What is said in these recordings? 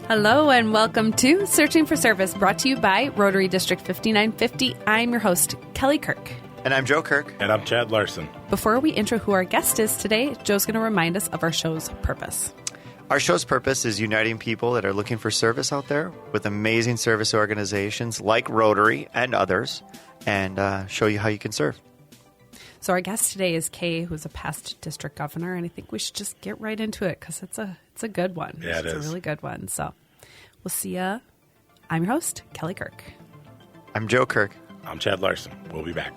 Hello and welcome to Searching for Service, brought to you by Rotary District 5950. I'm your host, Kelly Kirk. And I'm Joe Kirk. And I'm Chad Larson. Before we intro who our guest is today, Joe's going to remind us of our show's purpose. Our show's purpose is uniting people that are looking for service out there with amazing service organizations like Rotary and others, and show you how you can serve. So our guest today is Kay, who's a past district governor, and I think we should just get right into it because it's a good one. Yeah, it's a really good one. So we'll see ya. I'm your host, Kelly Kirk. I'm Joe Kirk. I'm Chad Larson. We'll be back.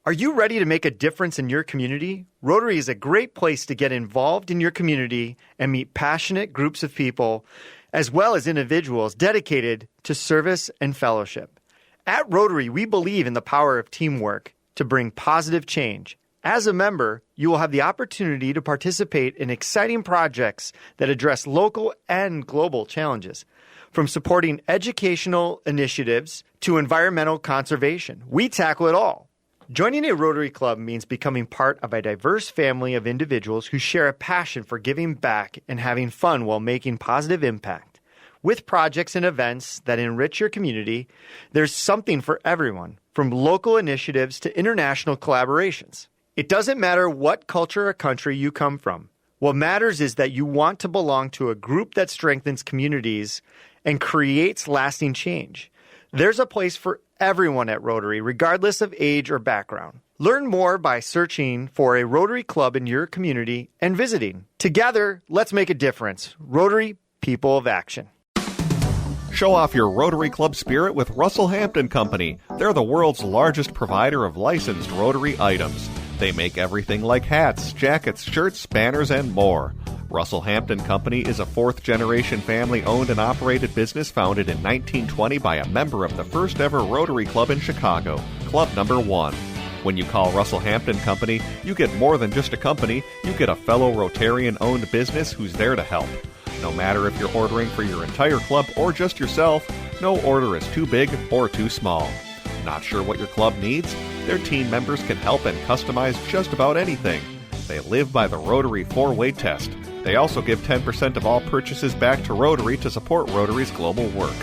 Are you ready to make a difference in your community? Rotary is a great place to get involved in your community and meet passionate groups of people, as well as individuals dedicated to service and fellowship. At Rotary, we believe in the power of teamwork to bring positive change. As a member, you will have the opportunity to participate in exciting projects that address local and global challenges. From supporting educational initiatives to environmental conservation, we tackle it all. Joining a Rotary Club means becoming part of a diverse family of individuals who share a passion for giving back and having fun while making positive impact. With projects and events that enrich your community, there's something for everyone, from local initiatives to international collaborations. It doesn't matter what culture or country you come from. What matters is that you want to belong to a group that strengthens communities and creates lasting change. There's a place for everyone at Rotary, regardless of age or background. Learn more by searching for a Rotary Club in your community and visiting. Together, let's make a difference. Rotary, people of action. Show off your Rotary Club spirit with Russell Hampton Company. They're the world's largest provider of licensed Rotary items. They make everything like hats, jackets, shirts, banners, and more. Russell Hampton Company is a fourth-generation family-owned and operated business founded in 1920 by a member of the first-ever Rotary Club in Chicago, Club Number 1. When you call Russell Hampton Company, you get more than just a company. You get a fellow Rotarian-owned business who's there to help. No matter if you're ordering for your entire club or just yourself, no order is too big or too small. Not sure what your club needs? Their team members can help and customize just about anything. They live by the Rotary 4-way test. They also give 10% of all purchases back to Rotary to support Rotary's global work.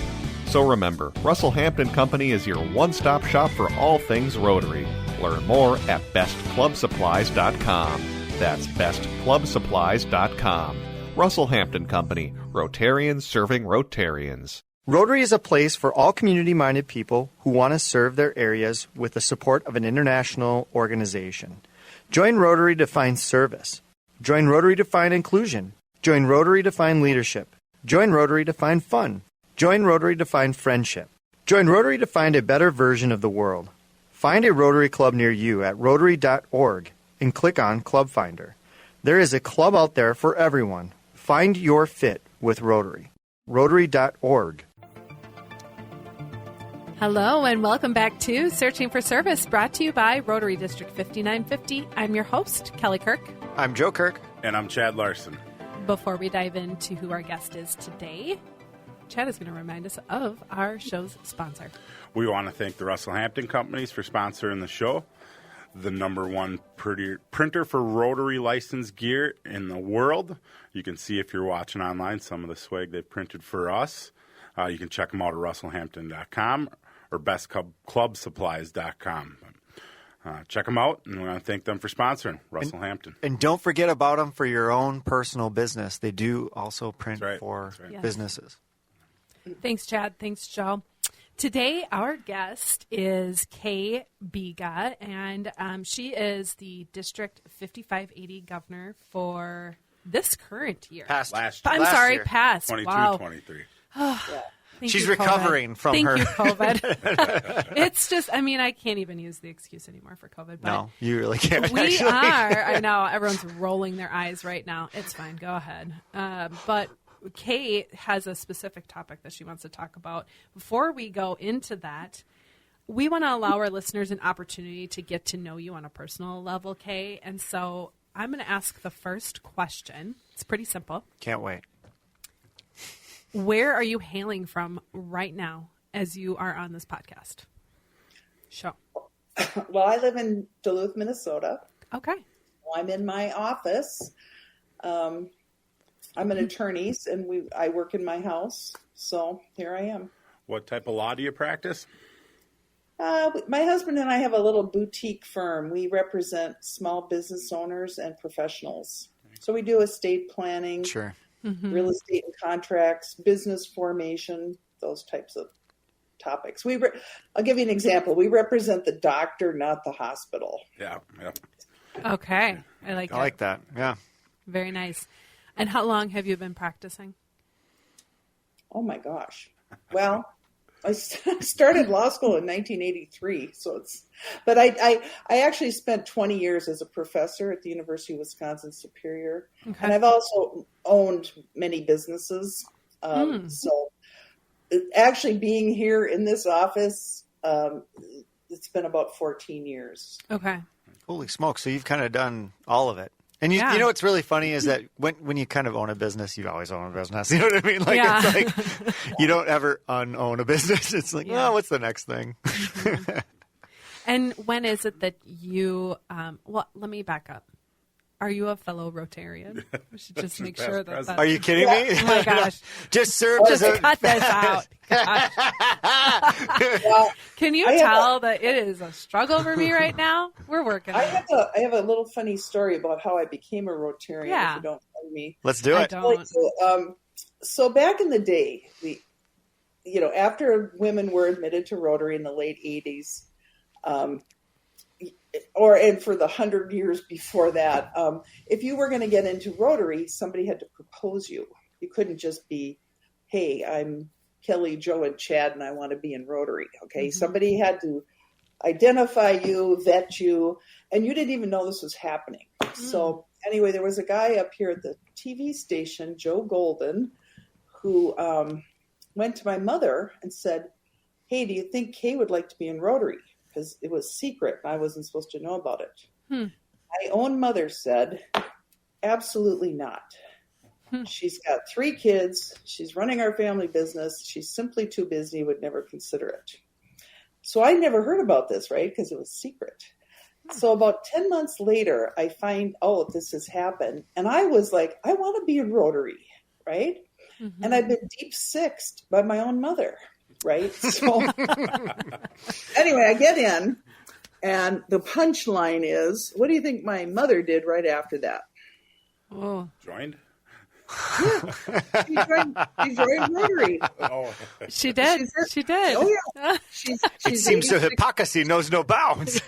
So remember, Russell Hampton Company is your one-stop shop for all things Rotary. Learn more at bestclubsupplies.com. That's bestclubsupplies.com. Russell Hampton Company, Rotarians serving Rotarians. Rotary is a place for all community-minded people who want to serve their areas with the support of an international organization. Join Rotary to find service. Join Rotary to find inclusion. Join Rotary to find leadership. Join Rotary to find fun. Join Rotary to find friendship. Join Rotary to find a better version of the world. Find a Rotary Club near you at Rotary.org and click on Club Finder. There is a club out there for everyone. Find your fit with Rotary. Rotary.org. Hello and welcome back to Searching for Service, brought to you by Rotary District 5950. I'm your host, Kelly Kirk. I'm Joe Kirk. And I'm Chad Larson. Before we dive into who our guest is today, Chad is going to remind us of our show's sponsor. We want to thank the Russell Hampton Companies for sponsoring the show. The number one printer for Rotary licensed gear in the world. You can see if you're watching online some of the swag they've printed for us. You can check them out at russellhampton.com or bestclubsupplies.com. Check them out, and we want to thank them for sponsoring Russell Hampton. And don't forget about them for your own personal business. They do also print for businesses. Thanks, Chad. Thanks, Joe. Today, our guest is Kay Biga, and she is the District 5580 governor for this current year. Past. Past. 22-23. She's recovering from Thank her. you, COVID. It's just, I can't even use the excuse anymore for COVID. But no, you really can't. We are. I know. Everyone's rolling their eyes right now. It's fine. Go ahead. But Kay has a specific topic that she wants to talk about. Before we go into that, we want to allow our listeners an opportunity to get to know you on a personal level, Kay. And so I'm going to ask the first question. It's pretty simple. Can't wait. Where are you hailing from right now as you are on this podcast? Show. Well, I live in Duluth, Minnesota. Okay. I'm in my office. I'm an attorney, and I work in my house. So here I am. What type of law do you practice? My husband and I have a little boutique firm. We represent small business owners and professionals. So we do estate planning, Sure. real estate and contracts, business formation, those types of topics. I'll give you an example. We represent the doctor, not the hospital. Yeah. Okay. I like that. Yeah. Very nice. And how long have you been practicing? Oh my gosh. Well, I started law school in 1983, but I actually spent 20 years as a professor at the University of Wisconsin Superior, and I've also owned many businesses. So actually being here in this office, it's been about 14 years. Okay. Holy smokes. So you've kind of done all of it. And you know what's really funny is that when you kind of own a business, you always own a business. You know what I mean? Like it's like you don't ever unown a business. It's like, oh, what's the next thing? And when is it that you? Well, let me back up. Are you a fellow Rotarian? We should just make sure that. Are you kidding me? Oh my gosh! Just served as a. Cut this out. Can you tell that it is a struggle for me right now? We're working. I have a little funny story about how I became a Rotarian. If you don't know me, let's do it. I don't. So back in the day, after women were admitted to Rotary in the late 80s, and for the 100 years before that, if you were going to get into Rotary, somebody had to propose you. You couldn't just be, hey, I'm Kelly, Joe, and Chad, and I want to be in Rotary. Okay, somebody had to identify you, vet you, and you didn't even know this was happening. So anyway, there was a guy up here at the TV station, Joe Golden, who went to my mother and said, hey, do you think Kay would like to be in Rotary? Because it was secret. I wasn't supposed to know about it. My own mother said, absolutely not. She's got 3 kids. She's running our family business. She's simply too busy, would never consider it. So I never heard about this, right? Because it was secret. So about 10 months later, I find, this has happened. And I was like, I want to be in Rotary, right? And I've been deep sixed by my own mother. Right. So anyway, I get in, and the punchline is, what do you think my mother did right after that? Oh, Joined? She joined Rotary. Oh, she did. She did. Oh yeah. It seems so hypocrisy knows no bounds.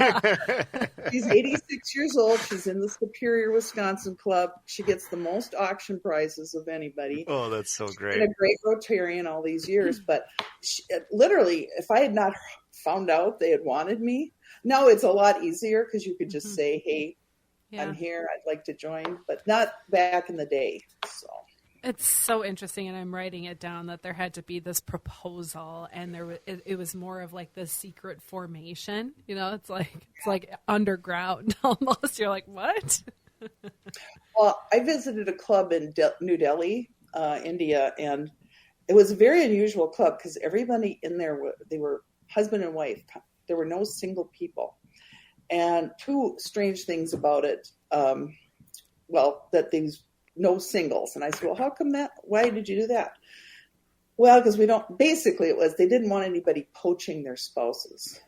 She's 86 years old. She's in the Superior Wisconsin Club. She gets the most auction prizes of anybody. Oh, that's so great. Been a great Rotarian all these years, but literally, if I had not found out they had wanted me, now it's a lot easier because you could just say, hey, I'm here, I'd like to join, but not back in the day. So it's so interesting, and I'm writing it down that there had to be this proposal, and it was more of like this secret formation. It's like underground almost. You're like, what? Well, I visited a club in New Delhi, India, and it was a very unusual club because everybody in there they were husband and wife. There were no single people. And 2 strange things about it, that there's no singles. And I said, well, how come that? Why did you do that? Well, because they didn't want anybody poaching their spouses.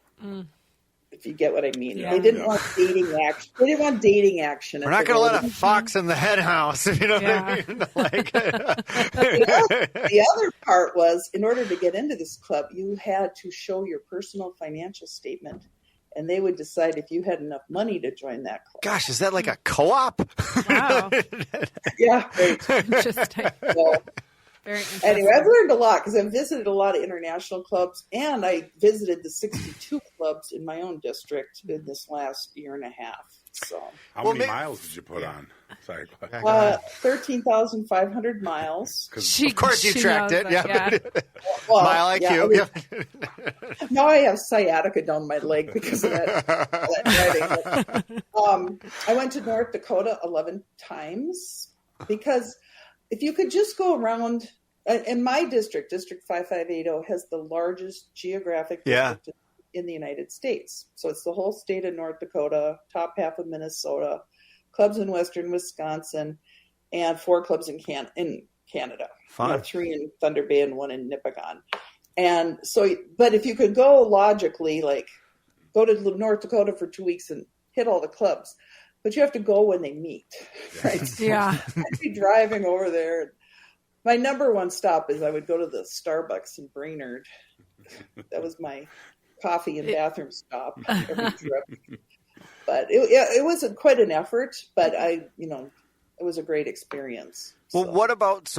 If you get what I mean. Yeah. They didn't want dating action. They didn't want dating action. We're not going to let a fox in the hen house, if you know what I mean. Like, the other part was, in order to get into this club, you had to show your personal financial statement. And they would decide if you had enough money to join that club. Gosh, is that like a co-op? Wow. Yeah. Right. Interesting. So, very interesting. anyway, I've learned a lot because I've visited a lot of international clubs, and I visited the 62 clubs in my own district in this last year and a half. So, how many miles did you put on? Sorry. 13,500 miles. Of course you tracked it. Yeah. Well, Mile IQ. Now I have sciatica down my leg because of that driving. I went to North Dakota 11 times because if you could just go around, in my district, District 5580 has the largest geographic district in in the United States. So it's the whole state of North Dakota, top half of Minnesota, clubs in western Wisconsin, and 4 clubs in Canada. Fun. 3 in Thunder Bay and 1 in Nipigon. And so, but if you could go logically, like go to North Dakota for 2 weeks and hit all the clubs, but you have to go when they meet, right? Yeah. I'd be driving over there. My number one stop is I would go to the Starbucks in Brainerd. That was my coffee and bathroom stop every trip. But it was quite an effort, but it was a great experience. Well, So.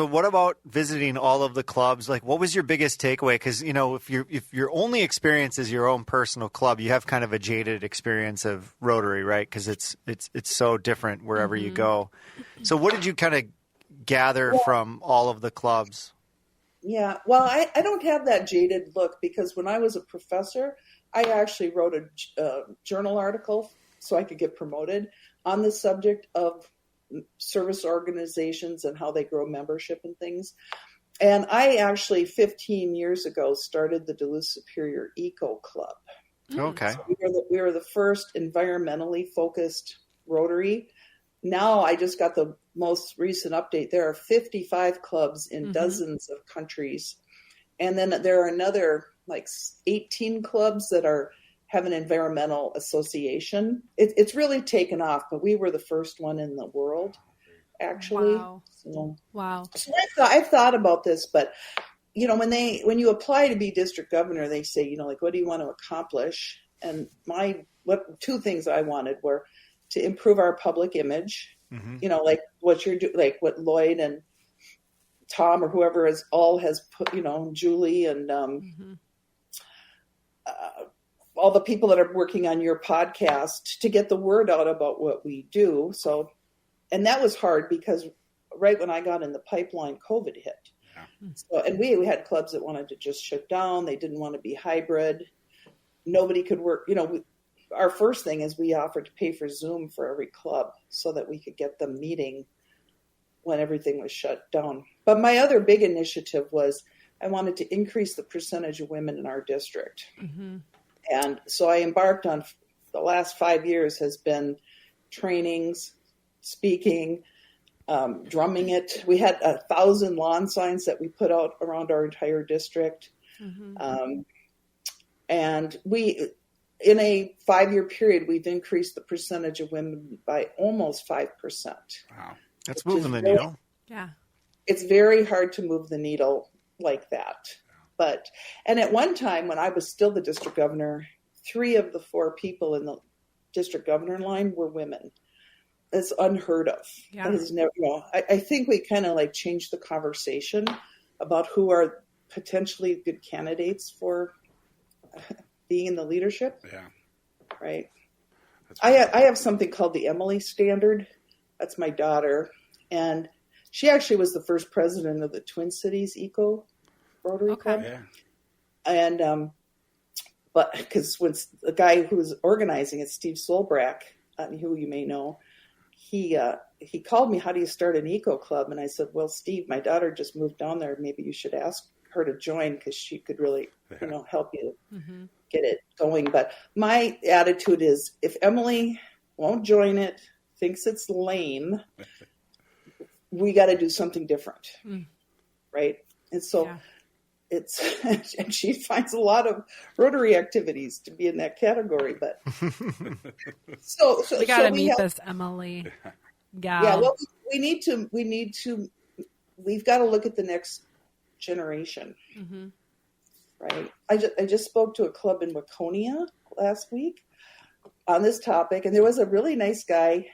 what about visiting all of the clubs? Like, what was your biggest takeaway? Because, if your only experience is your own personal club, you have kind of a jaded experience of Rotary, right? Because it's so different wherever you go. So what did you kind of gather from all of the clubs? Yeah, well, I don't have that jaded look, because when I was a professor, I actually wrote a journal article so I could get promoted on the subject of service organizations and how they grow membership and things. And I actually 15 years ago started the Duluth Superior Eco Club. Okay. So we were the first environmentally focused Rotary. Now I just got the most recent update. There are 55 clubs in dozens of countries. And then there are another 18 clubs that have an environmental association. It's really taken off, but we were the first one in the world, actually. Wow. So I've thought about this, but when you apply to be district governor, they say, what do you want to accomplish? And 2 things I wanted were to improve our public image, like what you're doing, like what Lloyd and Tom or whoever has put, Julie and all the people that are working on your podcast, to get the word out about what we do. So, and that was hard because right when I got in the pipeline, COVID hit. Yeah. So, and we had clubs that wanted to just shut down. They didn't want to be hybrid. Nobody could work. Our first thing is we offered to pay for Zoom for every club so that we could get them meeting when everything was shut down. But my other big initiative was I wanted to increase the percentage of women in our district. And so I embarked on the last 5 years has been trainings, speaking, drumming it. We had 1,000 lawn signs that we put out around our entire district. And in a 5-year period, we've increased the percentage of women by almost 5%. Wow. That's moving the needle. Yeah. It's very hard to move the needle like that. And at one time when I was still the district governor, 3 of the 4 people in the district governor line were women. That's unheard of. Yeah. That has never, I think we kind of changed the conversation about who are potentially good candidates for being in the leadership. Yeah. Right. I have something called the Emily Standard. That's my daughter. And she actually was the first president of the Twin Cities Eco Rotary Club. Yeah. And, but because when the guy who's organizing it, Steve Solbrack, who you may know, he called me, how do you start an eco club? And I said, well, Steve, my daughter just moved down there. Maybe you should ask her to join because she could really, help you get it going. But my attitude is if Emily won't join it, thinks it's lame, we got to do something different. Right. And so and she finds a lot of Rotary activities to be in that category, but so we got to meet this Emily gal. Yeah. Well, we've got to look at the next generation. Right. I just spoke to a club in Waconia last week on this topic, and there was a really nice guy.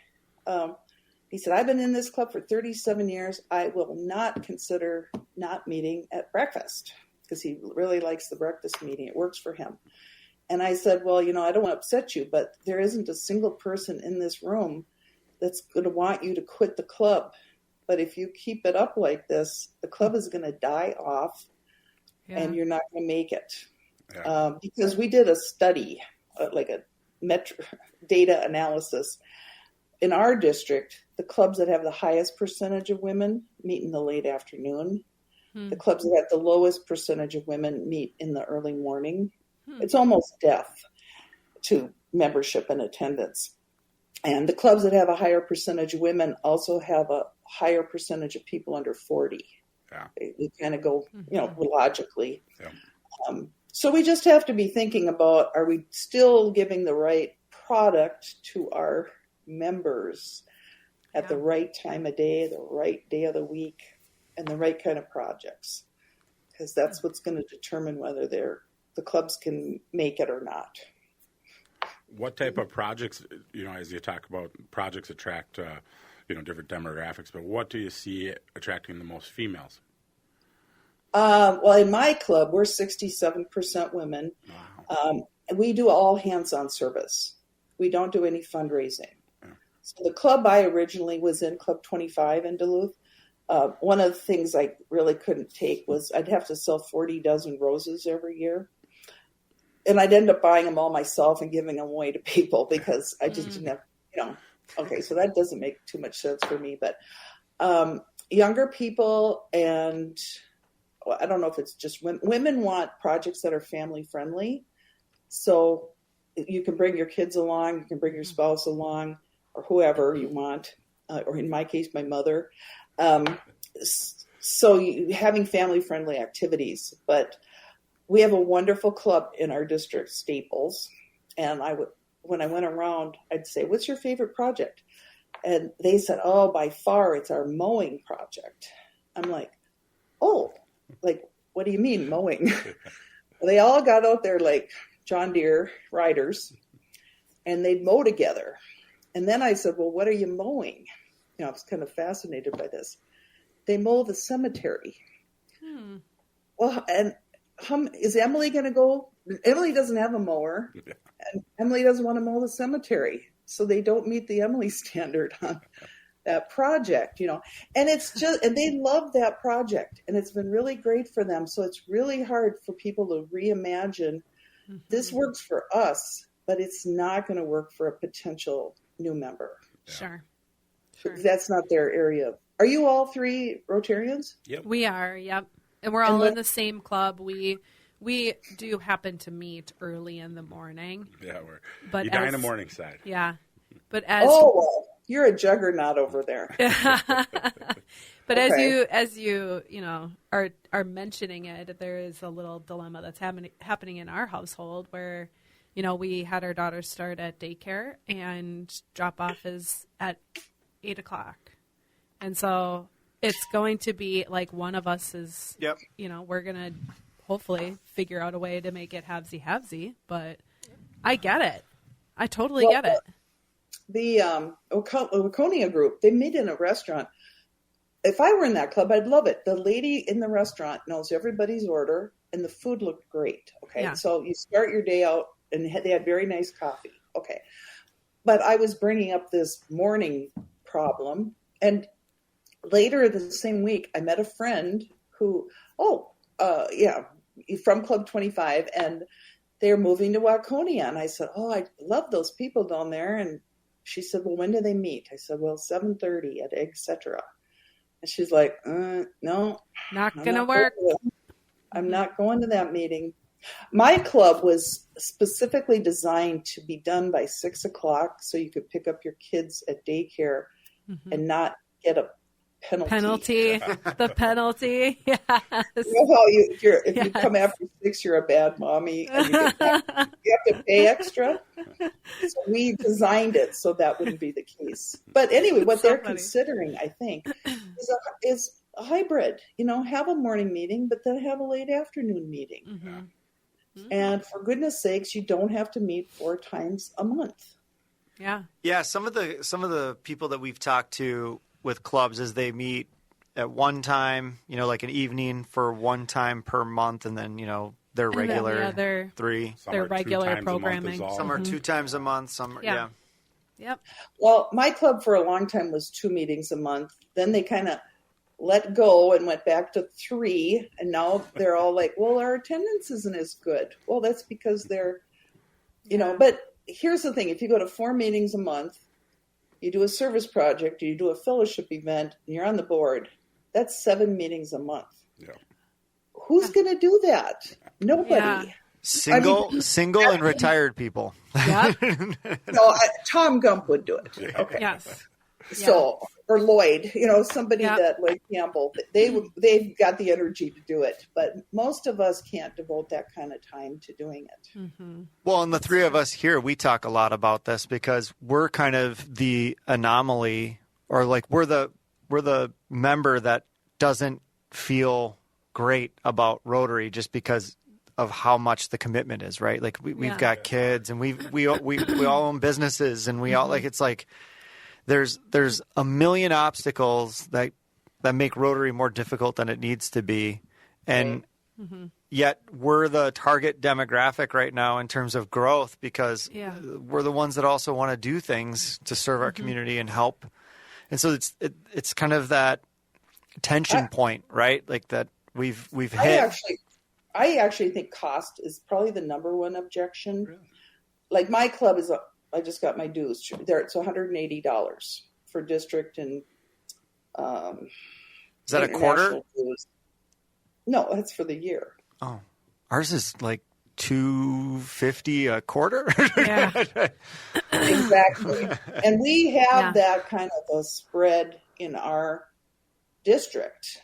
He said, I've been in this club for 37 years. I will not consider not meeting at breakfast because he really likes the breakfast meeting. It works for him. And I said, well, I don't want to upset you, but there isn't a single person in this room that's going to want you to quit the club. But if you keep it up like this, the club is going to die off and you're not going to make it. Yeah. Because we did a study, like a data analysis. In our district, the clubs that have the highest percentage of women meet in the late afternoon. The clubs that have the lowest percentage of women meet in the early morning. It's almost death to membership and attendance. And the clubs that have a higher percentage of women also have a higher percentage of people under 40. Yeah. They kind of go, logically. Yeah. So we just have to be thinking about, are we still giving the right product to our members at the right time of day, the right day of the week, and the right kind of projects? Because that's what's going to determine whether the clubs can make it or not. What type of projects, as you talk about projects attract, different demographics, but what do you see attracting the most females? Well, in my club, we're 67% women. Wow. We do all hands-on service. We don't do any fundraising. Yeah. So the club I originally was in, Club 25 in Duluth, one of the things I really couldn't take was I'd have to sell 40 dozen roses every year. And I'd end up buying them all myself and giving them away to people because I just didn't have, okay, so that doesn't make too much sense for me. But younger people and I don't know if it's just women want projects that are family friendly. So you can bring your kids along, you can bring your spouse along or whoever you want, or in my case, my mother. So having family friendly activities, but we have a wonderful club in our district, Staples. And when I went around, I'd say, what's your favorite project? And they said, oh, by far, it's our mowing project. I'm like, oh, what do you mean mowing? They all got out there like John Deere riders and they'd mow together. And then I said, well, what are you mowing? I was kind of fascinated by this. They mow the cemetery. Well, and is Emily going to go? Emily doesn't have a mower, and Emily doesn't want to mow the cemetery, so they don't meet the Emily standard on that project, and and they love that project, and it's been really great for them. So it's really hard for people to reimagine. This works for us, but it's not going to work for a potential new member. Sure. That's not their area. Are you all three Rotarians? Yep. We are. Yep. And we're all in the same club. We do happen to meet early in the morning. Yeah, but you die in the morning side. Yeah. But as well, you're a juggernaut over there. But okay. as you are mentioning it, there is a little dilemma that's happening in our household where, we had our daughter start at daycare and drop off is at 8:00. And so it's going to be like one of us is, we're going to hopefully figure out a way to make it halvesy, but I get it. I totally get it. The Waconia group, they meet in a restaurant. If I were in that club, I'd love it. The lady in the restaurant knows everybody's order, and the food looked great. Okay, yeah. So you start your day out, and they had very nice coffee. Okay, but I was bringing up this morning problem, and later the same week, I met a friend who, from Club 25, and they're moving to Waconia. And I said, I love those people down there. And she said, well, when do they meet? I said, well, 7:30 at etc. And she's like, no. Not going to work. I'm not going to that meeting. My club was specifically designed to be done by 6:00 so you could pick up your kids at daycare and not get a penalty. The penalty. Yes. If you come after 6, you're a bad mommy and you have to pay extra. So we designed it so that wouldn't be the case. But anyway, what they're considering, I think, is a hybrid. Have a morning meeting, but then have a late afternoon meeting. Mm-hmm. And for goodness sakes, you don't have to meet 4 times a month. Yeah. Yeah. Some of the people that we've talked to with clubs is they meet at one time, like an evening for one time per month, and then their regular their 3. Their regular programming. Some are 2 times a month. Some yeah. Yep. Well, my club for a long time was 2 meetings a month. Then they kind of let go and went back to 3, and now they're all like, well, our attendance isn't as good. Well, that's because they're, but here's the thing. If you go to 4 meetings a month, you do a service project, you do a fellowship event, and you're on the board, that's 7 meetings a month. Yeah. Who's going to do that? Nobody. Yeah. Single and retired people. Yeah. No, Tom Gump would do it. Okay. Yes. So, or Lloyd, somebody that Lloyd Campbell, they've got the energy to do it, but most of us can't devote that kind of time to doing it. Mm-hmm. Well, and the three of us here, we talk a lot about this because we're kind of the anomaly, or like we're the member that doesn't feel great about Rotary just because of how much the commitment is, right? Like we've got kids and we all own businesses, and we all it's like there's a million obstacles that make Rotary more difficult than it needs to be. And yet we're the target demographic right now in terms of growth because we're the ones that also want to do things to serve our community and help. And so it's kind of that tension point, right? Like that we've hit. I actually think cost is probably the number one objection. Really? Like my club I just got my dues. It's $180 for district and is that a quarter? Dues. No, that's for the year. Oh, ours is like $250 a quarter. Yeah, exactly. And we have that kind of a spread in our district,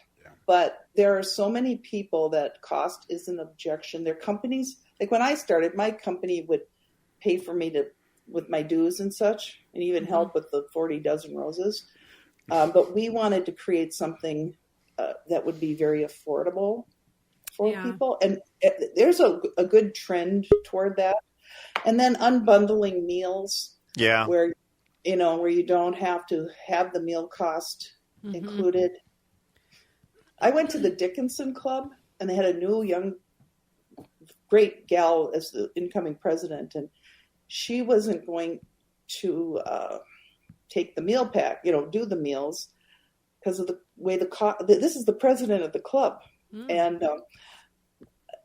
but there are so many people that cost is an objection. Their companies, like when I started, my company would pay for me with my dues and such, and even help with the 40 dozen roses. But we wanted to create something that would be very affordable for people. And there's a good trend toward that. And then unbundling meals. Yeah. Where you don't have to have the meal cost included. I went to the Dickinson Club, and they had a new young, great gal as the incoming president, and she wasn't going to take the meal pack, do the meals, because of the way this is the president of the club, and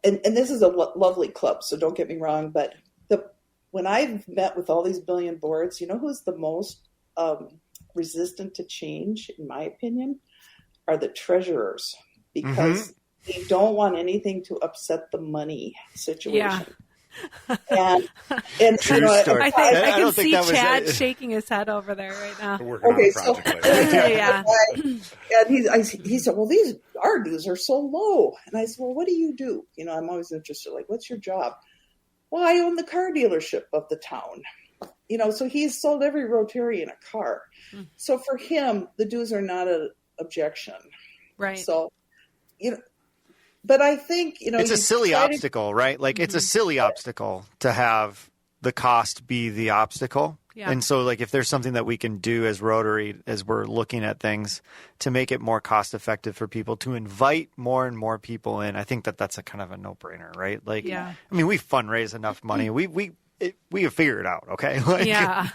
this is a lovely club, so don't get me wrong, but when I've met with all these billion boards, who's the most resistant to change, in my opinion, are the treasurers, because they don't want anything to upset the money situation. Yeah. And true story. I can see Chad shaking his head over there right now. We're working on a project and he said, well, our dues are so low. And I said, well, what do you do? I'm always interested. Like, what's your job? Well, I own the car dealership of the town. So he's sold every Rotarian a car. So for him, the dues are not an objection. Right. So, but I think, it's a silly obstacle, right? Like it's a silly obstacle to have the cost be the obstacle. Yeah. And so like if there's something that we can do as Rotary, as we're looking at things to make it more cost effective for people, to invite more and more people in, I think that's a kind of a no-brainer, right? Like, I mean, we fundraise enough money. We have figured it out. Okay. Like, yeah.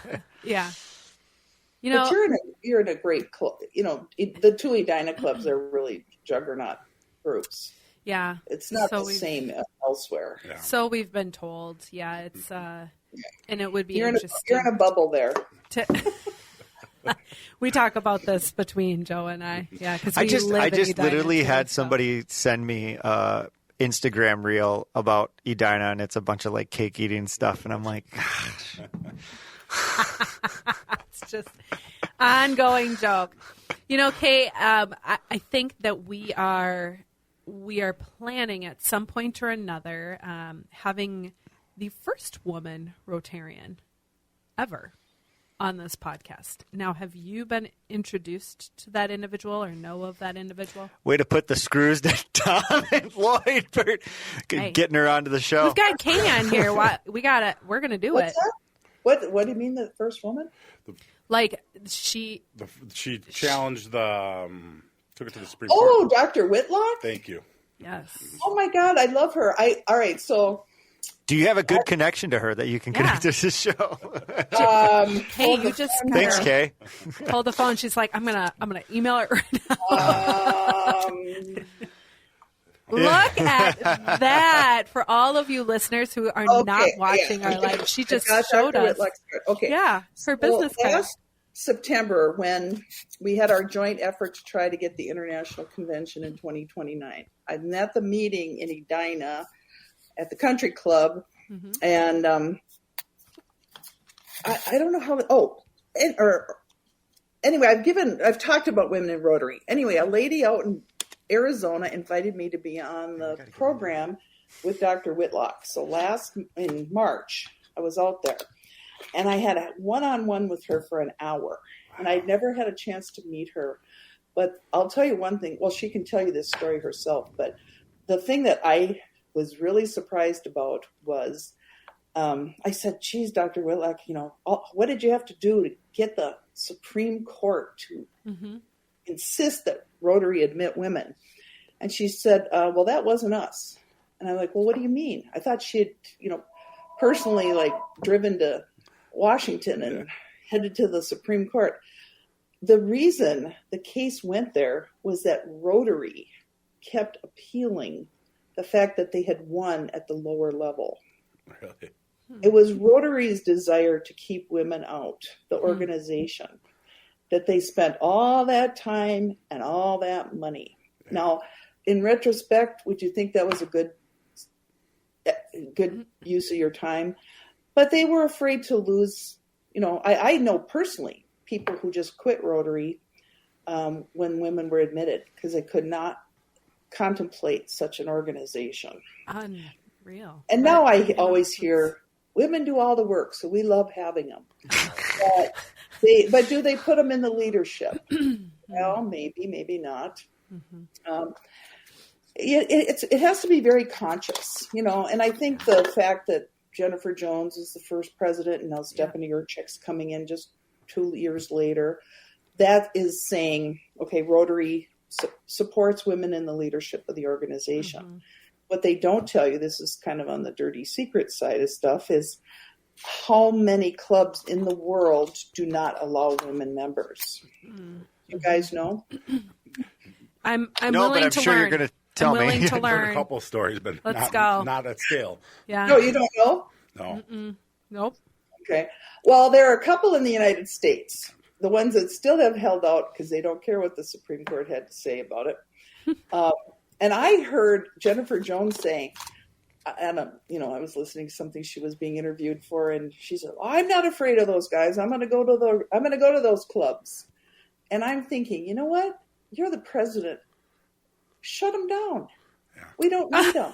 But you're in a great club. The two Edina clubs are really juggernaut groups. Yeah. It's not the same elsewhere. Yeah. So we've been told. Yeah, it's and it would be you're interesting. You're in a bubble there. We talk about this between Joe and I. Yeah, because I just literally had somebody send me Instagram reel about Edina, and it's a bunch of like cake eating stuff, and I'm like, it's just ongoing joke. Kay, I think that we are planning at some point or another having the first woman Rotarian ever on this podcast. Now, have you been introduced to that individual or know of that individual? Way to put the screws to Tom and Lloyd for getting her onto the show. We've got Kay on here. We're going to do What's it. That? What do you mean, the first woman? She challenged took it to the Supreme Court. Oh, Dr. Whitlock? Thank you. Yes. Oh my God, I love her. All right, so. Do you have a good connection to her that you can connect to this show? Hey, you just thanks, Kay. Hold the phone. She's like, I'm gonna email it right now. Look at that for all of you listeners who are not watching our live. She just showed us. Okay. Yeah, her business card. Last September, when we had our joint effort to try to get the international convention in 2029, I'm at the meeting in Edina, at the country club, and I don't know how. Anyway, I've talked about women in Rotary. Anyway, a lady out in Arizona invited me to be on the program with Dr. Whitlock. So in March, I was out there, and I had a one-on-one with her for an hour, and I'd never had a chance to meet her. But I'll tell you one thing. Well, she can tell you this story herself, but the thing that I was really surprised about was I said, geez, Dr. Whitlock, what did you have to do to get the Supreme Court to insist that Rotary admit women? And she said, well, that wasn't us. And I'm like, well, what do you mean? I thought she had, personally driven to Washington and headed to the Supreme Court. The reason the case went there was that Rotary kept appealing the fact that they had won at the lower level. Really? It was Rotary's desire to keep women out, the organization, that they spent all that time and all that money. Now, in retrospect, would you think that was a good use of your time? But they were afraid to lose. I know personally people who just quit Rotary when women were admitted because they could not contemplate such an organization. Unreal. And now I always hear, women do all the work, so we love having them. But do they put them in the leadership? Well, maybe not. It has to be very conscious, and I think the fact that Jennifer Jones is the first president and now Stephanie Urchik's coming in just 2 years later, that is saying, okay, Rotary supports women in the leadership of the organization. What they don't tell you, this is kind of on the dirty secret side of stuff, is how many clubs in the world do not allow women members. You guys know? I'm no, willing but I'm to sure learn. you're going to tell I'm me. willing to I've heard learn. a couple of stories, but Let's go. Not at scale. Yeah. No, you don't know? No. Nope. Okay. Well, there are a couple in the United States, the ones that still have held out because they don't care what the Supreme Court had to say about it. And I heard Jennifer Jones saying, and I was listening to something she was being interviewed for, and she said, "I'm not afraid of those guys. I'm going to go to those clubs." And I'm thinking, you know what? You're the president. Shut them down. Yeah. We don't need them.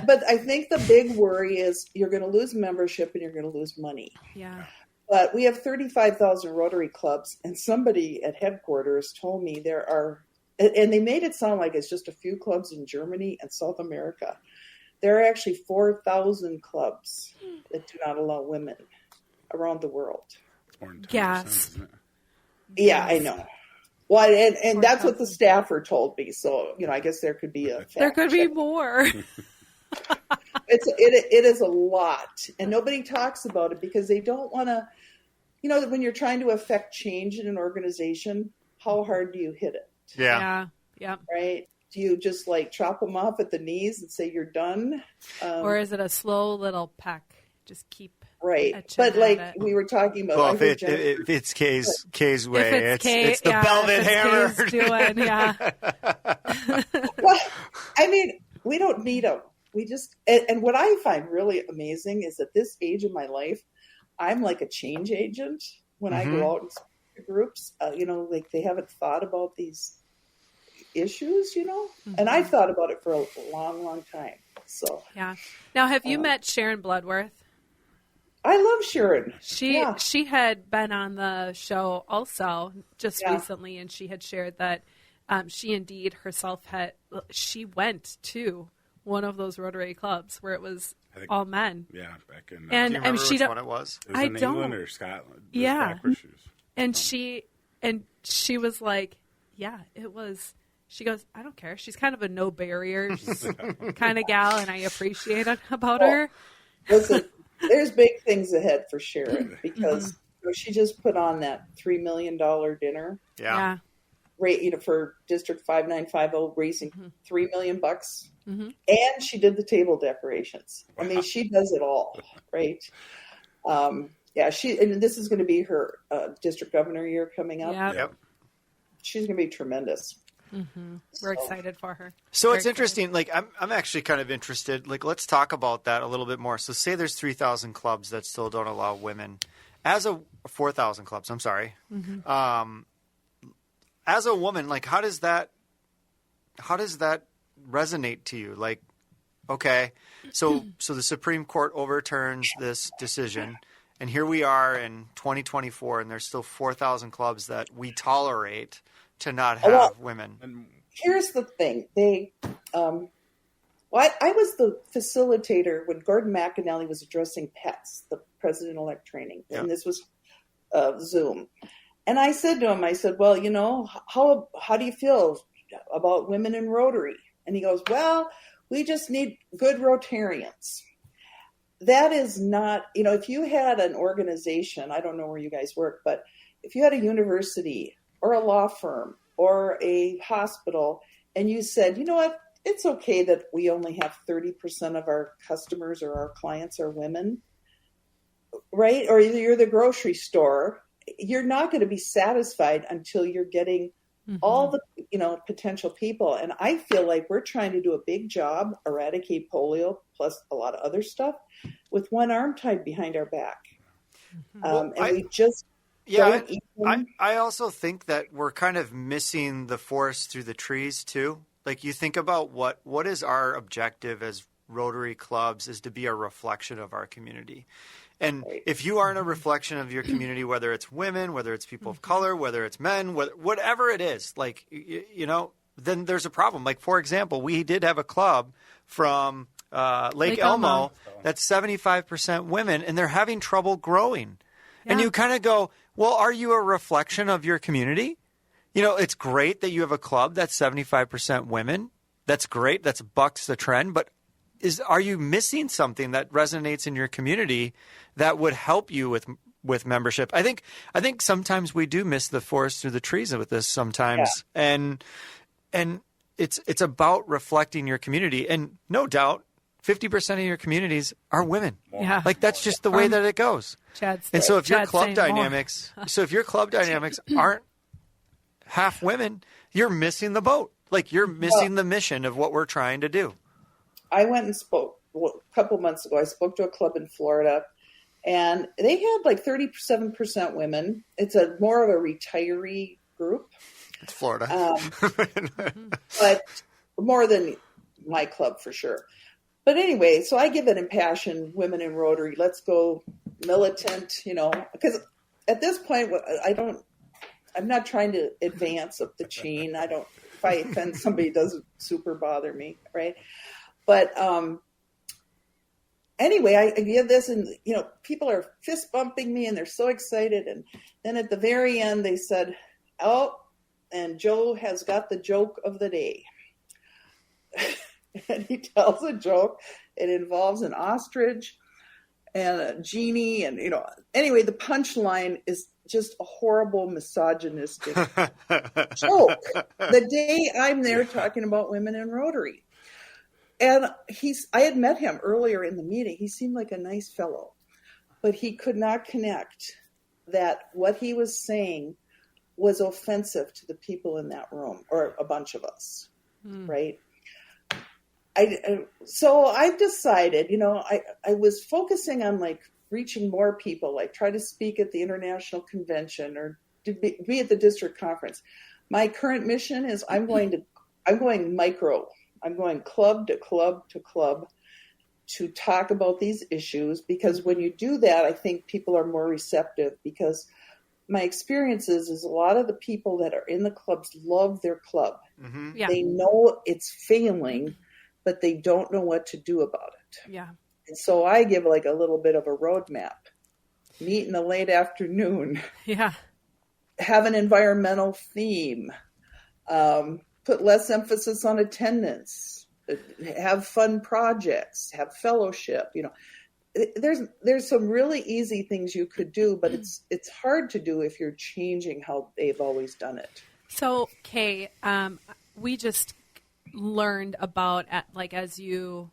But I think the big worry is you're going to lose membership and you're going to lose money. Yeah. But we have 35,000 Rotary clubs, and somebody at headquarters told me there are, and they made it sound like it's just a few clubs in Germany and South America. There are actually 4,000 clubs that do not allow women around the world. It's more than 10%, Gas. isn't it? Yeah, I know. Well, and that's what the staffer told me. So, I guess there could be There could be more. It is a lot, and nobody talks about it because they don't want to. When you're trying to affect change in an organization, how hard do you hit it? Yeah. Right? Do you just chop them off at the knees and say you're done? Or is it a slow little peck? Just keep right. But we were talking about, well, if it's Kay's way, it's the velvet hammer. Kay's doing, yeah. Well, we don't need them. We just, and what I find really amazing is at this age of my life, I'm like a change agent when I go out and speak to groups. They haven't thought about these issues, and I've thought about it for a long, long time. So yeah. Now, have you met Sharon Bloodworth? I love Sharon. She had been on the show also just recently, and she had shared that she indeed herself she went to one of those Rotary clubs where it was all men. Yeah, back in. Do you remember which one it was? It was in England or Scotland. Yeah, and she was like, "Yeah, it was." She goes, "I don't care. She's kind of a no barriers kind of gal, and I appreciate it about her." Listen, there's big things ahead for Sharon because she just put on that $3 million dinner. Yeah. For District 5950, raising $3 million bucks. And she did the table decorations. She does it all, right? And this is going to be her district governor year coming up. Yep. She's going to be tremendous. We're excited for her. So Very it's interesting. Like I'm actually kind of interested. Like let's talk about that a little bit more. So say there's 3,000 clubs that still don't allow women. As a 4,000 clubs, I'm sorry. As a woman, like how does that resonate to you? Like, okay, so the Supreme Court overturns this decision, and here we are in 2024, and there's still 4,000 clubs that we tolerate to not have women. Here's the thing. I was the facilitator when Gordon McAnally was addressing PETS, the President-elect training, and this was Zoom. And I said to him, well, you know, how do you feel about women in Rotary? And he goes, well, we just need good Rotarians. That is not, you know, if you had an organization, I don't know where you guys work, but if you had a university or a law firm or a hospital and you said, you know what, it's okay that we only have 30% of our customers or our clients are women, right? Or you're the grocery store, you're not going to be satisfied until you're getting all the, you know, potential people. And I feel like we're trying to do a big job, eradicate polio, plus a lot of other stuff, with one arm tied behind our back. We just don't even... I also think that we're kind of missing the forest through the trees too. Like you think about what is our objective as Rotary clubs is to be a reflection of our community. And if you aren't a reflection of your community, whether it's women, whether it's people of color, whether it's men, whatever it is, like, you know, then there's a problem. Like, for example, we did have a club from Lake Elmo that's 75% women, and they're having trouble growing. Yeah. And you kind of go, well, are you a reflection of your community? You know, it's great that you have a club that's 75% women. That's great. That's bucks the trend. But are you missing something that resonates in your community that would help you with membership? I think sometimes we do miss the forest through the trees with this sometimes. Yeah. And it's about reflecting your community. And no doubt 50% of your communities are women. Yeah. Like that's just the way that it goes. And so if your club dynamics aren't half women, you're missing the boat. Like you're missing the mission of what we're trying to do. I went and spoke a couple months ago. I spoke to a club in Florida, and they had like 37% women. It's more of a retiree group. It's Florida. But more than my club for sure. But anyway, so I give an impassioned women in Rotary. Let's go militant, you know, because at this point, I'm not trying to advance up the chain. If I offend somebody, it doesn't super bother me, right? But anyway, I give this, and you know, people are fist bumping me, and they're so excited. And then at the very end, they said, "Oh, and Joe has got the joke of the day." And he tells a joke. It involves an ostrich and a genie, and you know. Anyway, the punchline is just a horrible misogynistic joke. The day I'm there talking about women in Rotary. And I had met him earlier in the meeting. He seemed like a nice fellow, but he could not connect that what he was saying was offensive to the people in that room, or a bunch of us, right? So I've decided, you know, I was focusing on like reaching more people, like try to speak at the international convention or to be at the district conference. My current mission is I'm going micro. I'm going club to club to club to talk about these issues, because when you do that, I think people are more receptive, because my experience is a lot of the people that are in the clubs love their club. Mm-hmm. Yeah. They know it's failing, but they don't know what to do about it. Yeah. And so I give like a little bit of a roadmap. Meet in the late afternoon. Yeah. Have an environmental theme. Put less emphasis on attendance, have fun projects, have fellowship. You know, there's some really easy things you could do, but it's hard to do if you're changing how they've always done it. So, Kay, we just learned about as you're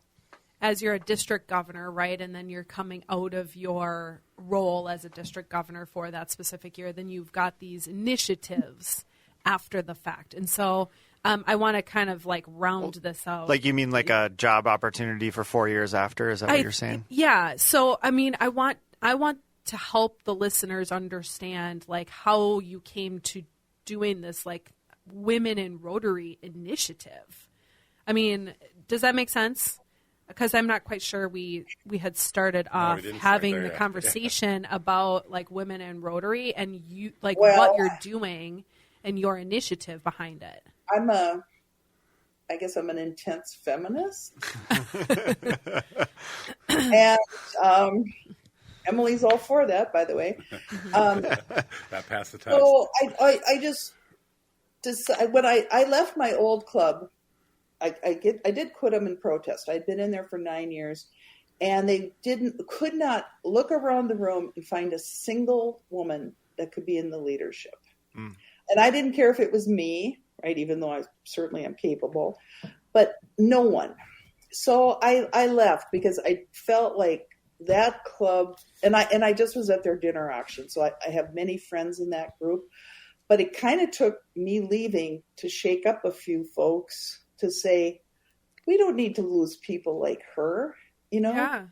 a district governor, right, and then you're coming out of your role as a district governor for that specific year, then you've got these initiatives after the fact. And so I want to kind of like round this out. Like you mean like a job opportunity for 4 years after? Is that what you're saying? Yeah. So, I mean, I want to help the listeners understand like how you came to doing this like Women in Rotary initiative. I mean, does that make sense? Because I'm not quite sure we had started off having the conversation about like Women in Rotary and you like what you're doing and your initiative behind it. I guess I'm an intense feminist. And Emily's all for that, by the way. That passed the test. So I just decided, when I left my old club, I did quit them in protest. I'd been in there for 9 years, and they could not look around the room and find a single woman that could be in the leadership. And I didn't care if it was me, right? Even though I certainly am capable, but no one. So I left because I felt like that club, and I just was at their dinner auction. So I have many friends in that group, but it kind of took me leaving to shake up a few folks to say, we don't need to lose people like her, you know? Yeah.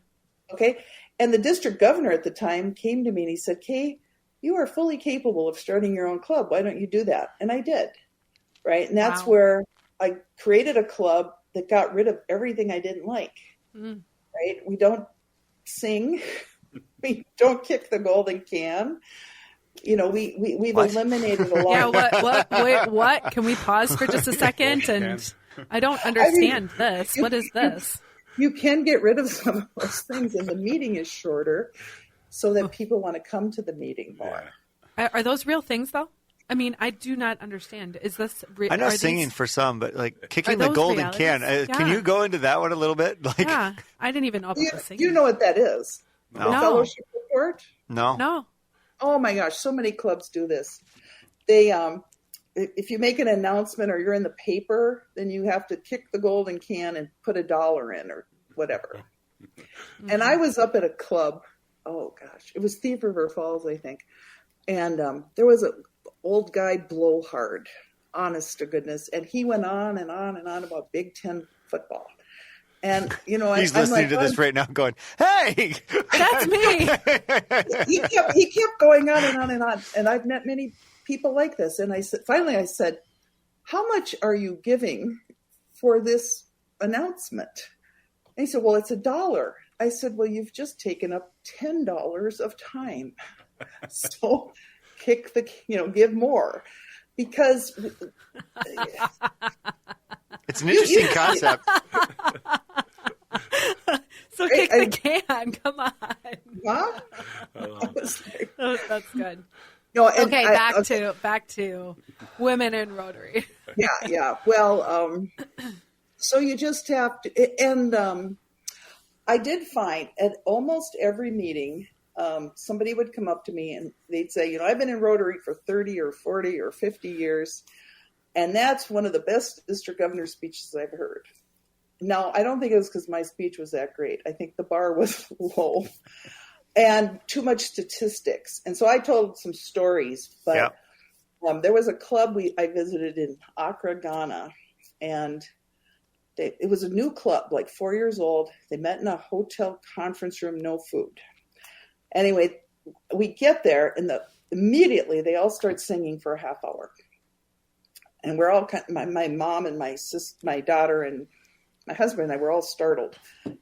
Okay. And the district governor at the time came to me and he said, Kay, you are fully capable of starting your own club. Why don't you do that? And I did. Right. And that's where I created a club that got rid of everything I didn't like. Right. We don't sing. We don't kick the golden can. You know, we've eliminated a lot. Yeah. Wait, what? Can we pause for just a second? And I don't understand this. What is this? You can get rid of some of those things, and the meeting is shorter so that people want to come to the meeting more. Are those real things, though? I mean, I do not understand. Is this real? I know singing for some, but like kicking the golden can. Can you go into that one a little bit? Like, yeah, I didn't even know about the singing. You know what that is? No. The fellowship report? No. Oh my gosh, so many clubs do this. They if you make an announcement or you're in the paper, then you have to kick the golden can and put $1 in or whatever. And I was up at a club, oh gosh, it was Thief River Falls, I think. And there was an old guy, blowhard, honest to goodness. And he went on and on and on about Big Ten football. And, you know, he's listening to this right now going, hey, that's me. He kept going on and on and on. And I've met many people like this. And I said, how much are you giving for this announcement? And he said, well, it's $1. I said, well, you've just taken up $10 of time. So give more, because it's an interesting concept. So kick the can. Come on. Huh? That's good. No, okay, back to Women in Rotary. Yeah. Well, so you just have to, and I did find at almost every meeting, somebody would come up to me and they'd say, you know, I've been in Rotary for 30 or 40 or 50 years, and that's one of the best district governor speeches I've heard. Now, I don't think it was because my speech was that great. I think the bar was low and too much statistics. And so I told some stories, but there was a club I visited in Accra, Ghana, and it was a new club, like 4 years old. They met in a hotel conference room, no food. Anyway, we get there, and immediately they all start singing for a half hour. And we're all my mom and my daughter and my husband and I were all startled.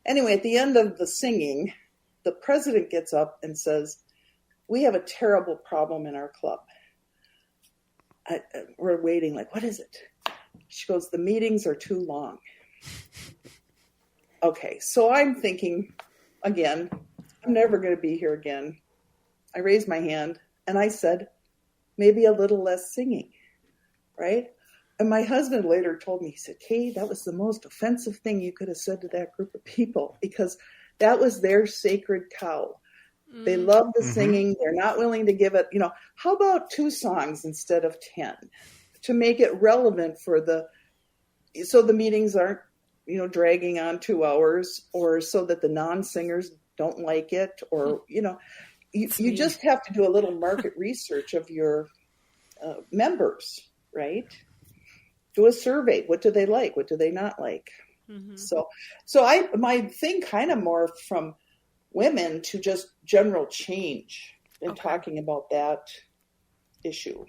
Anyway, at the end of the singing, the president gets up and says, we have a terrible problem in our club. We're waiting, like, what is it? She goes, the meetings are too long. Okay, so I'm thinking, again, I'm never going to be here again. I raised my hand and I said, maybe a little less singing, right? And my husband later told me, he said, Kay, that was the most offensive thing you could have said to that group of people, because that was their sacred cow. They love the singing. They're not willing to give it, you know, how about 2 songs instead of 10 to make it relevant so the meetings aren't, you know, dragging on 2 hours, or so that the non-singers don't like it, or, you know, you just have to do a little market research of your members, right? do a survey. What do they like? What do they not like? Mm-hmm. So my thing kind of morphed from women to just general change and talking about that issue.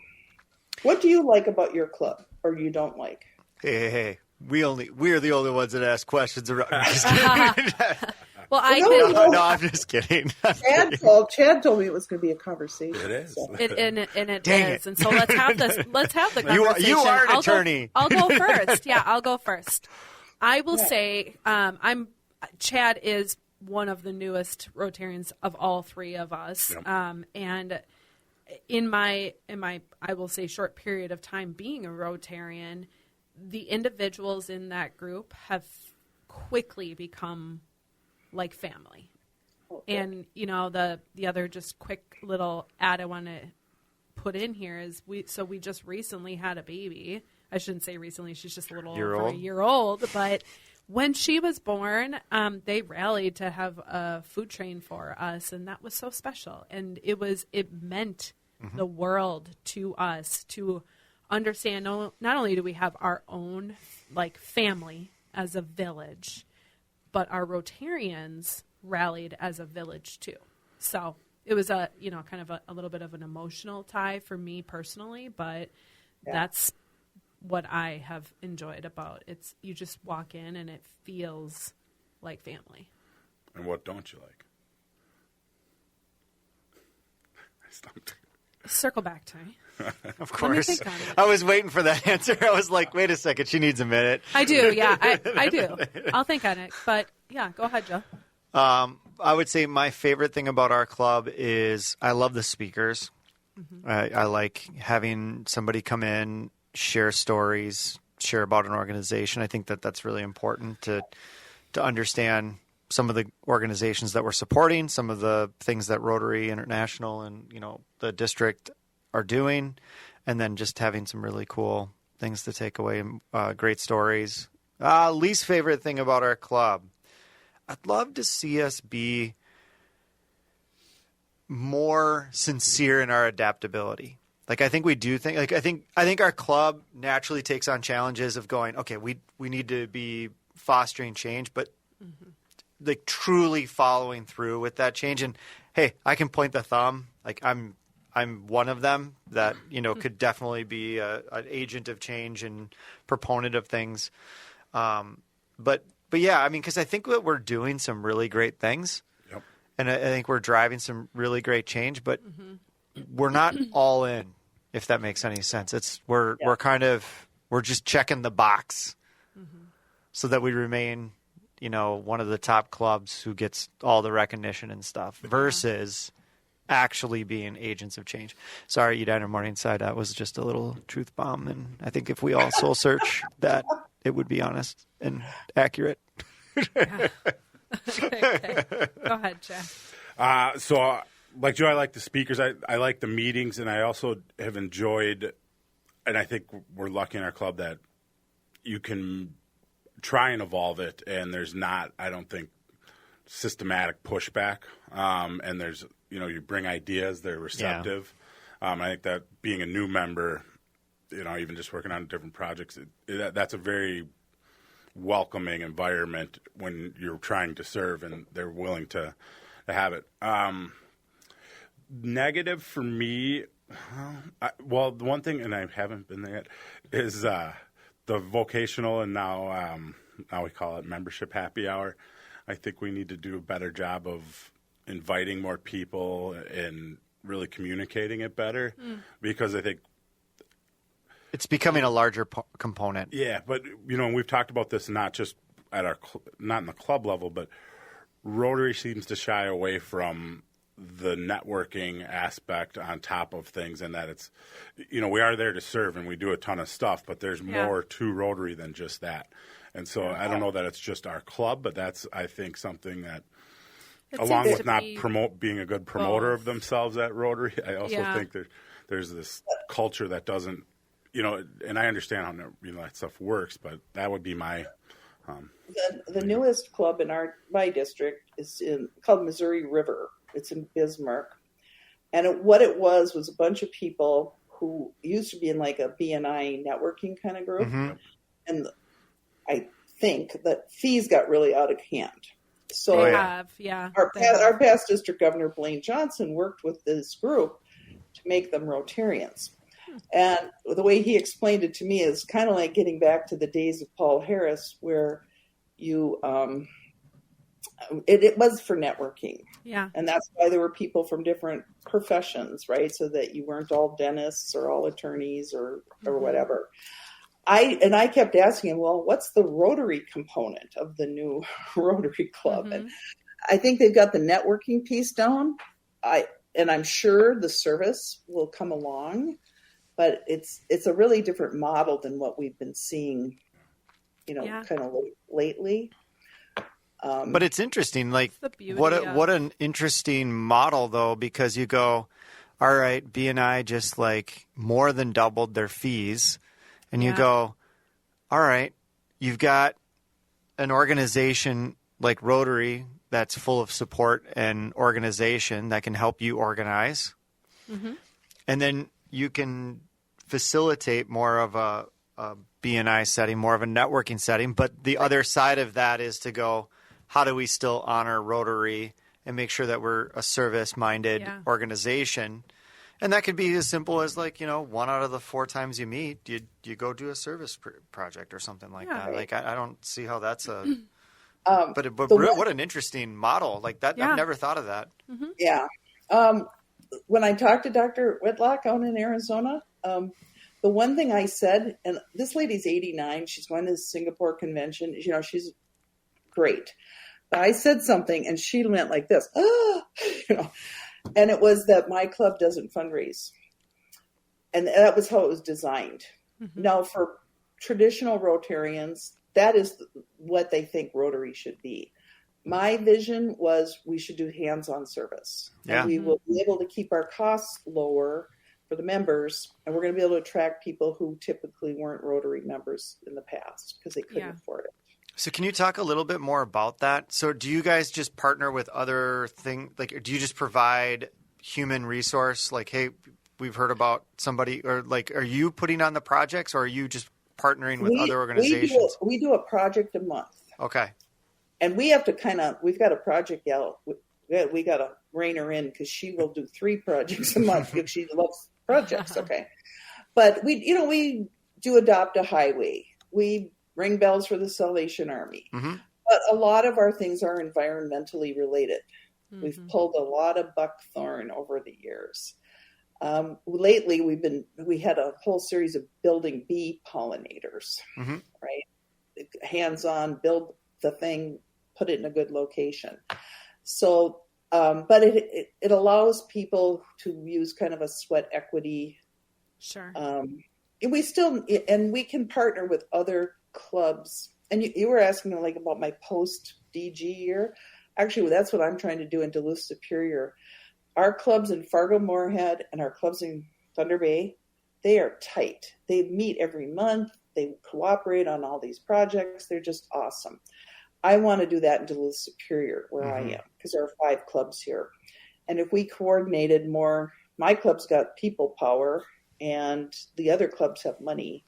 What do you like about your club, or you don't like? Hey. We're the only ones that ask questions around. Well, No, I'm just kidding. Chad told me it was going to be a conversation. It is. So. It Dang is. it. And so let's have the conversation. You are an attorney. I'll go first. Yeah, I'll go first. I will say Chad is one of the newest Rotarians of all three of us. Yep. And in my I will say short period of time being a Rotarian, the individuals in that group have quickly become like family. Okay. And the other just quick little ad I want to put in here is we just recently had a baby. I shouldn't say recently, she's just a little over a year old, but when she was born, they rallied to have a food train for us, and that was so special. And it meant the world to us to understand not only do we have our own like family as a village, but our Rotarians rallied as a village too. So it was kind of a little bit of an emotional tie for me personally, but that's what I have enjoyed about it. You just walk in and it feels like family. And what don't you like? I stumped. Circle back to me. Of course. Let me think on it. I was waiting for that answer. I was like, wait a second, she needs a minute. I do, yeah. I do. I'll think on it. But, yeah, go ahead, Joe. I would say my favorite thing about our club is I love the speakers. Mm-hmm. I like having somebody come in, share stories, share about an organization. I think that's really important to understand some of the organizations that we're supporting, some of the things that Rotary International and the district are doing, and then just having some really cool things to take away, great stories. Least favorite thing about our club, I'd love to see us be more sincere in our adaptability. Like I think we do think like I think our club naturally takes on challenges of going, okay, we need to be fostering change, but like truly following through with that change. And hey, I can point the thumb. Like I'm one of them that could definitely be an agent of change and proponent of things. But yeah, I mean, because I think that we're doing some really great things, and I think we're driving some really great change. But we're not all in, if that makes any sense. We're just checking the box so that we remain one of the top clubs who gets all the recognition and stuff versus actually being agents of change. Sorry, Edina Morningside, that was just a little truth bomb. And I think if we all soul search that, it would be honest and accurate. Okay. Go ahead, Chad. So like Joe, I like the speakers. I like the meetings, and I also have enjoyed, and I think we're lucky in our club that you can try and evolve it, and there's not, I don't think, systematic pushback. And there's, you bring ideas, they're receptive. I think that being a new member, even just working on different projects, that's a very welcoming environment when you're trying to serve, and they're willing to have it. Negative for me, the one thing, and I haven't been there yet, is the vocational, and now we call it membership happy hour. I think we need to do a better job of inviting more people and really communicating it better, because I think it's becoming a larger component. Yeah, but we've talked about this not just at not in the club level, but Rotary seems to shy away from the networking aspect on top of things, and that it's, we are there to serve and we do a ton of stuff, but there's more to Rotary than just that. And so I don't know that it's just our club, but that's, I think, something that, along with not being a good promoter of themselves at Rotary, I also think there's this culture that doesn't, and I understand how that stuff works, but that would be my. The newest club in my district is called Missouri River. It's in Bismarck, and what it was a bunch of people who used to be in like a BNI networking kind of group. Mm-hmm. And I think that fees got really out of hand. So They have, yeah. Our past district governor, Blaine Johnson, worked with this group to make them Rotarians. And the way he explained it to me is kind of like getting back to the days of Paul Harris, where you, it was for networking. Yeah. And that's why there were people from different professions, right? So that you weren't all dentists or all attorneys or whatever. I kept asking him, well, what's the Rotary component of the new Rotary Club? Mm-hmm. And I think they've got the networking piece down. And I'm sure the service will come along, but it's a really different model than what we've been seeing, kind of lately. But it's interesting, like what an interesting model though, because you go, all right, BNI just like more than doubled their fees. And you go, all right, you've got an organization like Rotary that's full of support and organization that can help you organize. Mm-hmm. And then you can facilitate more of a BNI setting, more of a networking setting. But the other side of that is to go, how do we still honor Rotary and make sure that we're a service-minded organization? And that could be as simple as like, 1 out of the 4 times you meet, you go do a service project or something like that. Right. Like, I don't see how that's a but what an interesting model. Like that, I've never thought of that. Mm-hmm. Yeah. When I talked to Dr. Whitlock out in Arizona, the one thing I said, and this lady's 89, she's going to the Singapore convention, she's great. But I said something and she went like this, and it was that my club doesn't fundraise. And that was how it was designed. Mm-hmm. Now, for traditional Rotarians, that is what they think Rotary should be. My vision was we should do hands-on service. Yeah. And we will be able to keep our costs lower for the members, and we're going to be able to attract people who typically weren't Rotary members in the past because they couldn't afford it. So can you talk a little bit more about that? So do you guys just partner with other things? Like, do you just provide human resource? Like, hey, we've heard about somebody, or like, are you putting on the projects, or are you just partnering with other organizations? We do a project a month. Okay. And we have to we've got a project gal. We got to rein her in because she will do 3 projects a month because she loves projects. Okay. But we do adopt a highway. We ring bells for the Salvation Army. Mm-hmm. But a lot of our things are environmentally related. Mm-hmm. We've pulled a lot of buckthorn over the years. Lately, we had a whole series of building bee pollinators, mm-hmm. right? Hands-on, build the thing, put it in a good location. So, but it allows people to use kind of a sweat equity. Sure. We can partner with other clubs. And you were asking like about my post DG year. Actually, that's what I'm trying to do in Duluth Superior. Our clubs in Fargo-Moorhead and our clubs in Thunder Bay, they are tight. They meet every month. They cooperate on all these projects. They're just awesome. I want to do that in Duluth Superior, where mm-hmm. I am, because there are 5 clubs here. And if we coordinated more, my club's got people power, and the other clubs have money.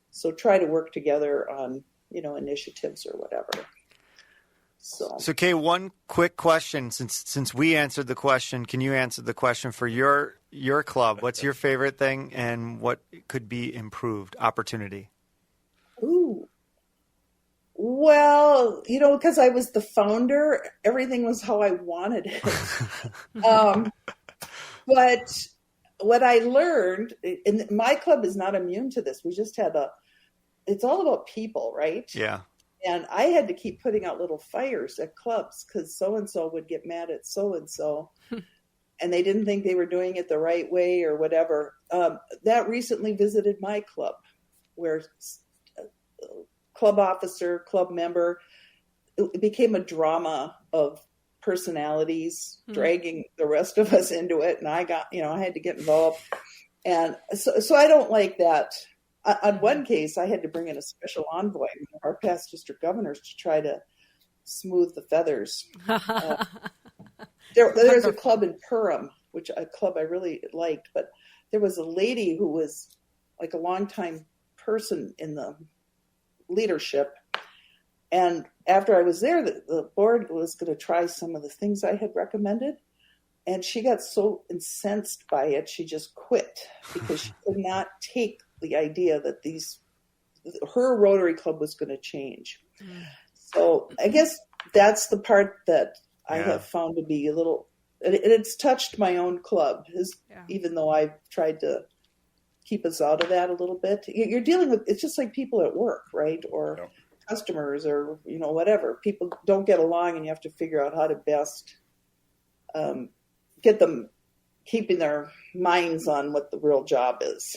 So try to work together on, initiatives or whatever. So Kay, one quick question. Since we answered the question, can you answer the question for your club? What's your favorite thing, and what could be improved? Opportunity. Ooh. Well, because I was the founder, everything was how I wanted it. But what I learned, and my club is not immune to this. We just had it's all about people, right? Yeah. And I had to keep putting out little fires at clubs because so-and-so would get mad at so-and-so and they didn't think they were doing it the right way or whatever. That recently visited my club where club officer, club member, it became a drama of personalities dragging the rest of us into it. And I got, I had to get involved. And so I don't like that. On one case, I had to bring in a special envoy, our past district governors, to try to smooth the feathers. There's a club in Perham which a club I really liked. But there was a lady who was like a longtime person in the leadership. And after I was there, the board was going to try some of the things I had recommended. And she got so incensed by it, she just quit because she could not take the idea that her Rotary Club was going to change. So I guess that's the part that I have found to be a little, and it's touched my own club, even though I've tried to keep us out of that a little bit. You're dealing with, it's just like people at work, right? Or customers or, whatever. People don't get along and you have to figure out how to best get them keeping their minds on what the real job is.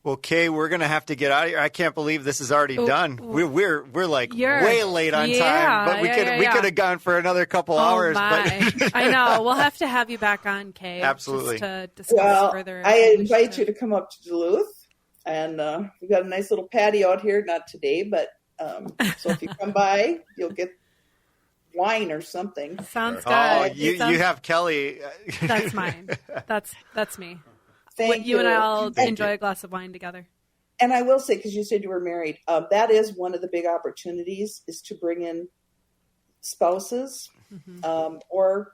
Well, Kay, we're going to have to get out of here. I can't believe this is already done. We're like way late on time, but we could have gone for another couple hours. But I know. We'll have to have you back on, Kay. Absolutely. Just to discuss further. I invite you to come up to Duluth, and we've got a nice little patio out here. Not today, but so if you come by, you'll get wine or something. Sounds good. Oh, you have Kelly. That's mine. That's me. Thank you. And I'll enjoy a glass of wine together. And I will say, because you said you were married, that is one of the big opportunities is to bring in spouses or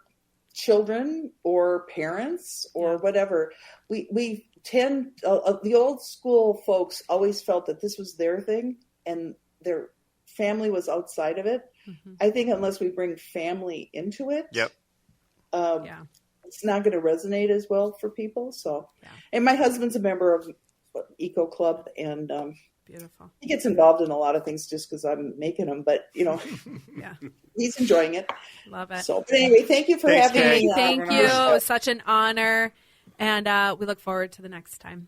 children or parents or whatever. We tend, the old school folks always felt that this was their thing and their family was outside of it. I think unless we bring family into it, it's not going to resonate as well for people. So, and my husband's a member of Eco Club, and beautiful. He gets involved in a lot of things just because I'm making him. But he's enjoying it. Love it. So, but anyway, thank you for having me. Thank you. It was such an honor, and we look forward to the next time.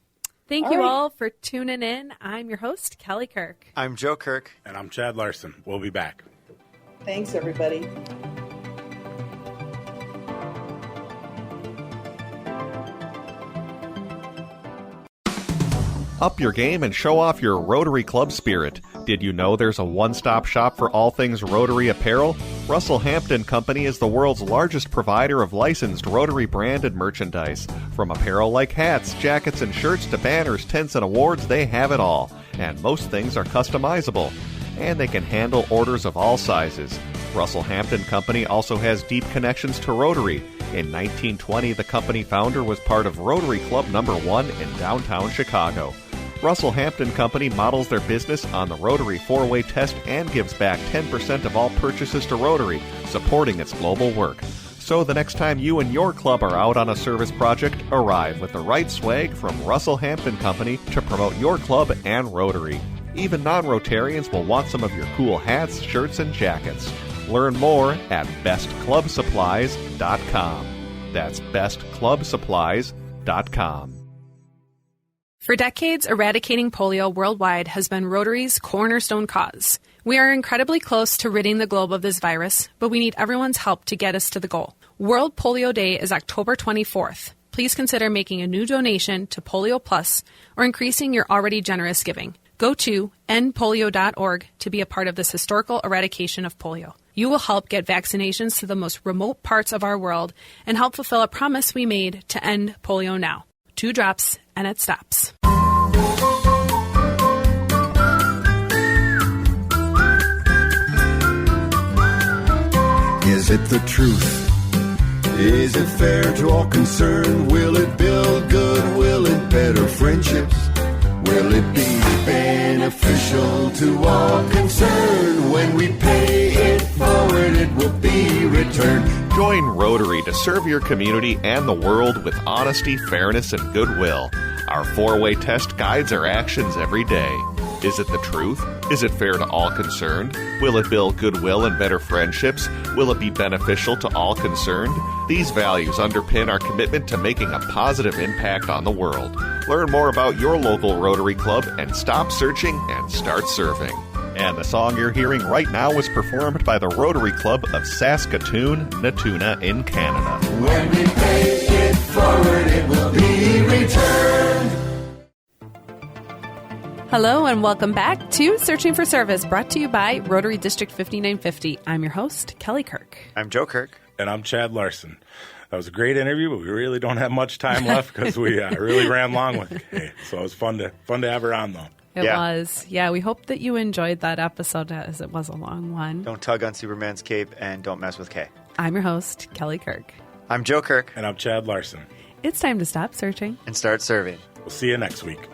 Thank you all for tuning in. I'm your host, Kelly Kirk. I'm Joe Kirk. And I'm Chad Larson. We'll be back. Thanks, everybody. Up your game and show off your Rotary Club spirit. Did you know there's a one-stop shop for all things Rotary apparel? Russell Hampton Company is the world's largest provider of licensed Rotary branded merchandise. From apparel like hats, jackets, and shirts to banners, tents, and awards, they have it all. And most things are customizable. And they can handle orders of all sizes. Russell Hampton Company also has deep connections to Rotary. In 1920, the company founder was part of Rotary Club No. 1 in downtown Chicago. Russell Hampton Company models their business on the Rotary 4-way test and gives back 10% of all purchases to Rotary, supporting its global work. So the next time you and your club are out on a service project, arrive with the right swag from Russell Hampton Company to promote your club and Rotary. Even non-Rotarians will want some of your cool hats, shirts, and jackets. Learn more at bestclubsupplies.com. That's bestclubsupplies.com. For decades, eradicating polio worldwide has been Rotary's cornerstone cause. We are incredibly close to ridding the globe of this virus, but we need everyone's help to get us to the goal. World Polio Day is October 24th. Please consider making a new donation to Polio Plus or increasing your already generous giving. Go to endpolio.org to be a part of this historical eradication of polio. You will help get vaccinations to the most remote parts of our world and help fulfill a promise we made to end polio now. 2 drops and it stops. Is it the truth? Is it fair to all concerned? Will it build good? Will it better friendships? Will it be beneficial to all concerned? When we pay it forward, it will be returned. Join Rotary to serve your community and the world with honesty, fairness, and goodwill. Our 4-way test guides our actions every day. Is it the truth? Is it fair to all concerned? Will it build goodwill and better friendships? Will it be beneficial to all concerned? These values underpin our commitment to making a positive impact on the world. Learn more about your local Rotary Club and stop searching and start serving. And the song you're hearing right now was performed by the Rotary Club of Saskatoon, Natuna in Canada. When we pay it forward, it will be returned. Hello and welcome back to Searching for Service, brought to you by Rotary District 5950. I'm your host, Kelly Kirk. I'm Joe Kirk. And I'm Chad Larson. That was a great interview, but we really don't have much time left because we really ran long with Kay. So it was fun to have her on, though. It was. Yeah, we hope that you enjoyed that episode as it was a long one. Don't tug on Superman's cape and don't mess with Kay. I'm your host, Kelly Kirk. I'm Joe Kirk. And I'm Chad Larson. It's time to stop searching And start serving. We'll see you next week.